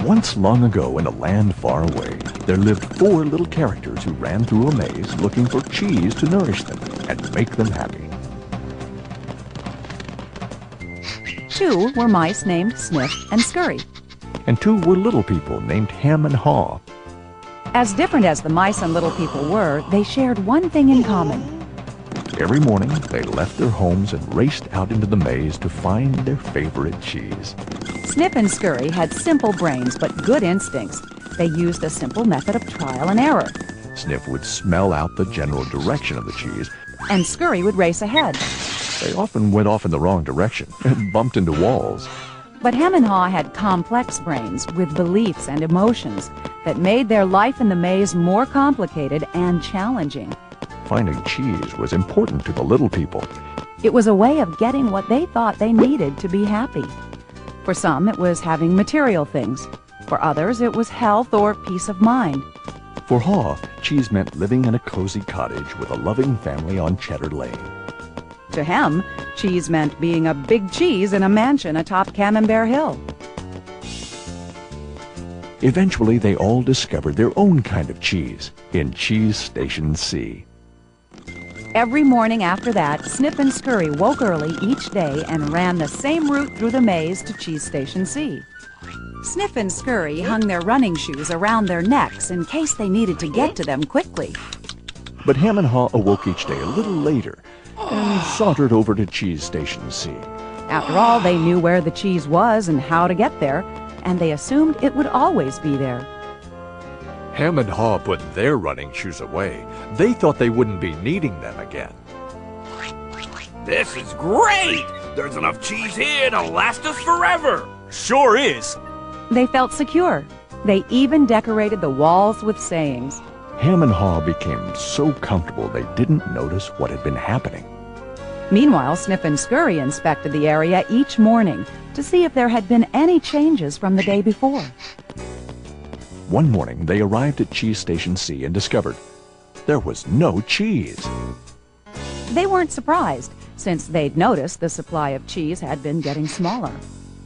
Once long ago in a land far away, there lived four little characters who ran through a maze looking for cheese to nourish them and make them happy. Two were mice named Snip and Scurry. And two were little people named Hem and Haw. As different as the mice and little people were, they shared one thing in common. Every morning, they left their homes and raced out into the maze to find their favorite cheese. Snip and Scurry had simple brains but good instincts. They used a simple method of trial and error. Snip would smell out the general direction of the cheese, and Scurry would race ahead. They often went off in the wrong direction and bumped into walls. But Hem and Haw had complex brains with beliefs and emotions that made their life in the maze more complicated and challenging. Finding cheese was important to the little people. It was a way of getting what they thought they needed to be happy. For some, it was having material things. For others, it was health or peace of mind. For Haw, cheese meant living in a cozy cottage with a loving family on Cheddar Lane. To Hem, cheese meant being a big cheese in a mansion atop Camembert Hill. Eventually, they all discovered their own kind of cheese in Cheese Station C. Every morning after that, Snip and Scurry woke early each day and ran the same route through the maze to Cheese Station C. Snip and Scurry hung their running shoes around their necks in case they needed to get to them quickly. But Hem and Haw awoke each day a little later and sauntered over to Cheese Station C. After all, they knew where the cheese was and how to get there, and they assumed it would always be there. Hem and Haw put their running shoes away. They thought they wouldn't be needing them again. This is great! There's enough cheese here to last us forever! Sure is! They felt secure. They even decorated the walls with sayings. Hem and Haw became so comfortable they didn't notice what had been happening. Meanwhile, Snip and Scurry inspected the area each morning to see if there had been any changes from the day before. One morning, they arrived at Cheese Station C and discovered there was no cheese. They weren't surprised, since they'd noticed the supply of cheese had been getting smaller.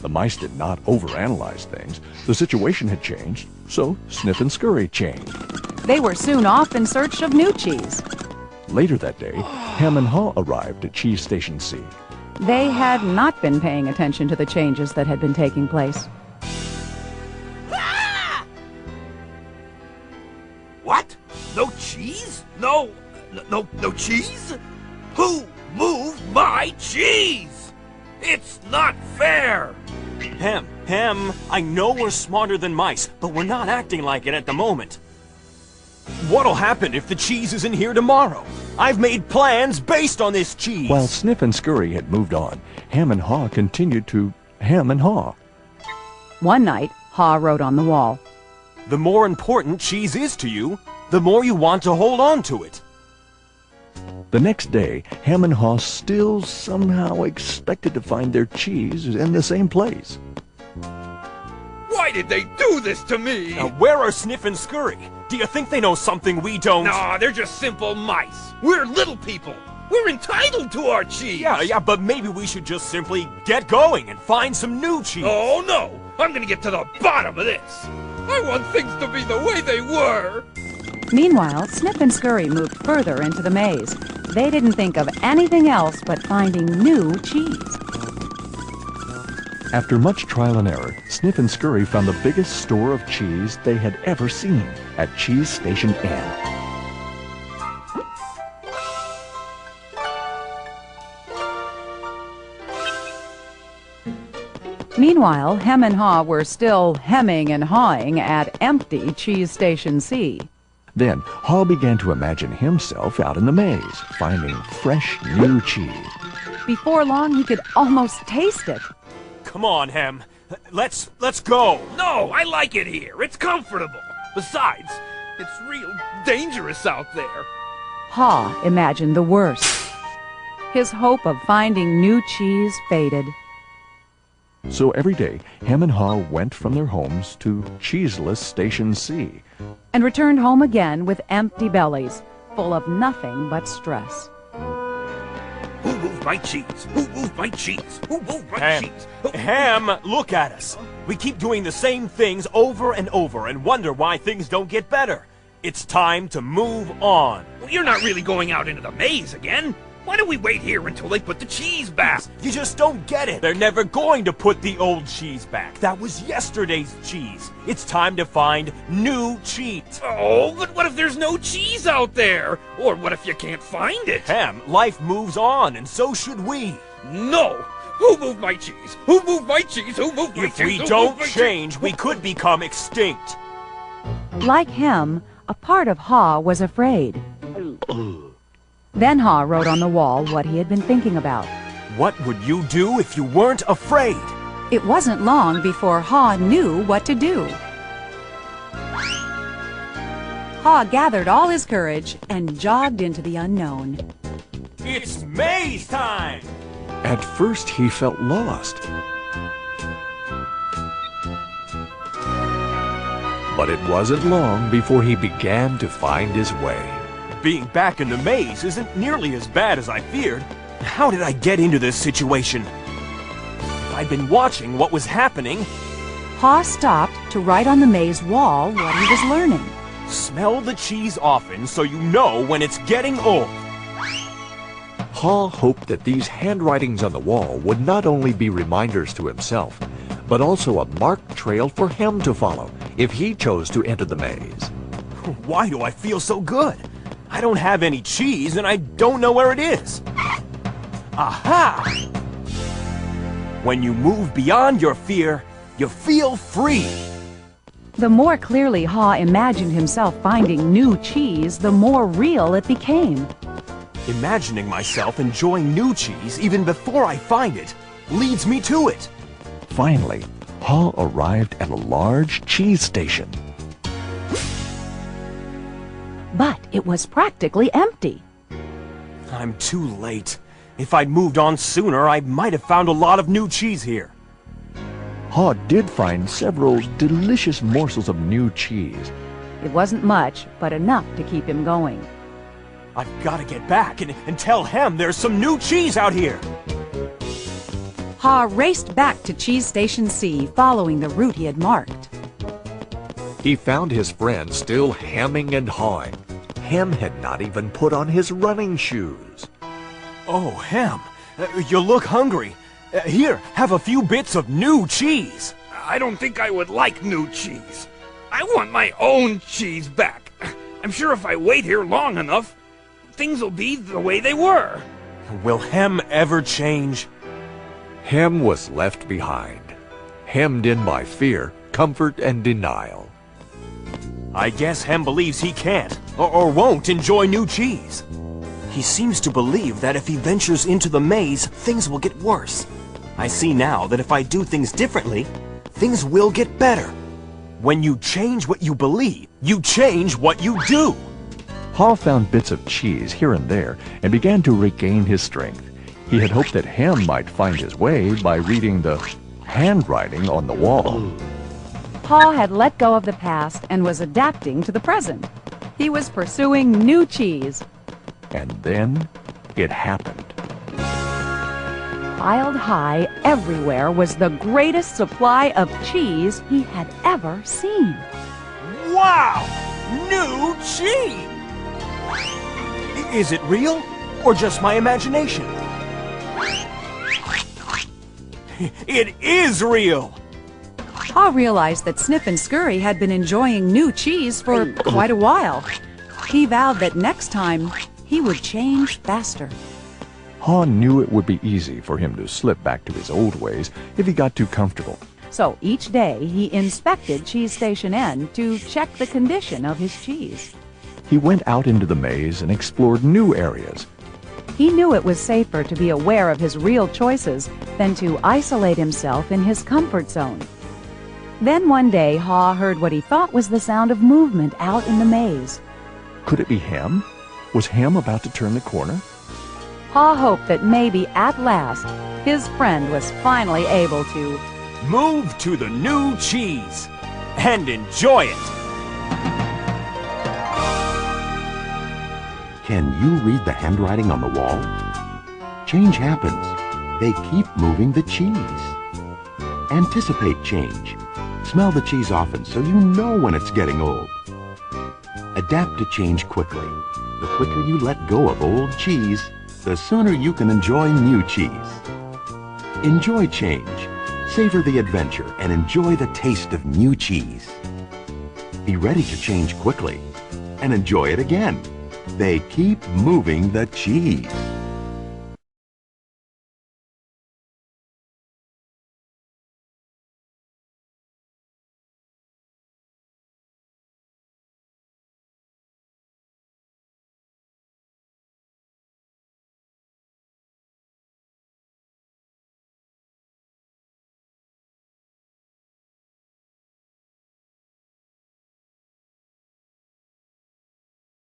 The mice did not overanalyze things. The situation had changed, so Snip and Scurry changed. They were soon off in search of new cheese. Later that day, Hem and Haw arrived at Cheese Station C. They had not been paying attention to the changes that had been taking place. What? No cheese? No cheese? Who moved my cheese? It's not fair! Hem, I know we're smarter than mice, but we're not acting like it at the moment. What'll happen if the cheese isn't here tomorrow? I've made plans based on this cheese. While Snip and Scurry had moved on, Hem and Haw continued to hem and haw. One night, Haw wrote on the wall, "The more important cheese is to you, the more you want to hold on to it." The next day, Hem and Haw still somehow expected to find their cheese in the same place. Why did they do this to me? Now, where are Snip and Scurry? Do you think they know something we don't? Nah, they're just simple mice. We're little people. We're entitled to our cheese. Yeah, but maybe we should just simply get going and find some new cheese. Oh, no. I'm gonna get to the bottom of this. I want things to be the way they were. Meanwhile, Snip and Scurry moved further into the maze. They didn't think of anything else but finding new cheese. After much trial and error, Snip and Scurry found the biggest store of cheese they had ever seen at Cheese Station N. Meanwhile, Hem and Haw were still hemming and hawing at empty Cheese Station C. Then, Haw began to imagine himself out in the maze, finding fresh, new cheese. Before long, he could almost taste it. Come on, Hem. Let's go. No, I like it here. It's comfortable. Besides, it's real dangerous out there. Haw imagined the worst. His hope of finding new cheese faded. So every day, Hem and Haw went from their homes to Cheeseless Station C. And returned home again with empty bellies, full of nothing but stress. Who moved my cheese? Who moved my cheese? Who moved my Ham, cheese? Ham, look at us. We keep doing the same things over and over and wonder why things don't get better. It's time to move on. Well, you're not really going out into the maze again. Why don't we wait here until they put the cheese back? You just don't get it. They're never going to put the old cheese back. That was yesterday's cheese. It's time to find new cheese. Oh, but what if there's no cheese out there? Or what if you can't find it? Ham, life moves on, and so should we. No! Who moved my cheese? Who moved my cheese? Who moved my If cheese? we Who don't moved my change, cheese? we could become extinct. Like him, a part of Haw was afraid. Then Haw wrote on the wall what he had been thinking about. What would you do if you weren't afraid? It wasn't long before Haw knew what to do. Haw gathered all his courage and jogged into the unknown. It's maze time! At first, he felt lost. But it wasn't long before he began to find his way. Being back in the maze isn't nearly as bad as I feared. How did I get into this situation? If I'd been watching what was happening, Haw stopped to write on the maze wall what he was learning. smell the cheese often so you know when it's getting old. Haw hoped that these handwritings on the wall would not only be reminders to himself, but also a marked trail for him to follow if he chose to enter the maze. Why do I feel so good? I don't have any cheese and I don't know where it is. Aha! When you move beyond your fear, you feel free. The more clearly Haw imagined himself finding new cheese, the more real it became. Imagining myself enjoying new cheese even before I find it leads me to it. Finally, Haw arrived at a large cheese station. But it was practically empty. I'm too late. If I'd moved on sooner, I might have found a lot of new cheese here. Haw did find several delicious morsels of new cheese. It wasn't much, but enough to keep him going. I've got to get back and tell Hem there's some new cheese out here. Haw raced back to Cheese Station C, following the route he had marked. He found his friend still hemming and hawing. Hem had not even put on his running shoes. Oh, Hem, you look hungry. Here, have a few bits of new cheese. I don't think I would like new cheese. I want my own cheese back. I'm sure if I wait here long enough, things will be the way they were. Will Hem ever change? Hem was left behind, hemmed in by fear, comfort, and denial. I guess Hem believes he can't, or won't enjoy new cheese. He seems to believe that if he ventures into the maze, things will get worse. I see now that if I do things differently, things will get better. When you change what you believe, you change what you do. Haw found bits of cheese here and there and began to regain his strength. He had hoped that Hem might find his way by reading the handwriting on the wall. Haw had let go of the past and was adapting to the present. He was pursuing new cheese. And then it happened. Piled high everywhere was the greatest supply of cheese he had ever seen. Wow! New cheese! Is it real, or just my imagination? It is real! Haw realized that Snip and Scurry had been enjoying new cheese for quite a while. He vowed that next time he would change faster. Haw knew it would be easy for him to slip back to his old ways if he got too comfortable. So each day he inspected Cheese Station N to check the condition of his cheese. He went out into the maze and explored new areas. He knew it was safer to be aware of his real choices than to isolate himself in his comfort zone. Then one day Haw heard what he thought was the sound of movement out in the maze. Could it be Hem? Was Hem about to turn the corner? Haw hoped that maybe at last his friend was finally able to Move to the new cheese and enjoy it. Can you read the handwriting on the wall? change happens. They keep moving the cheese. Anticipate change. Smell the cheese often so you know when it's getting old. Adapt to change quickly. The quicker you let go of old cheese, the sooner you can enjoy new cheese. Enjoy change. Savor the adventure and enjoy the taste of new cheese. Be ready to change quickly and enjoy it again. They keep moving the cheese.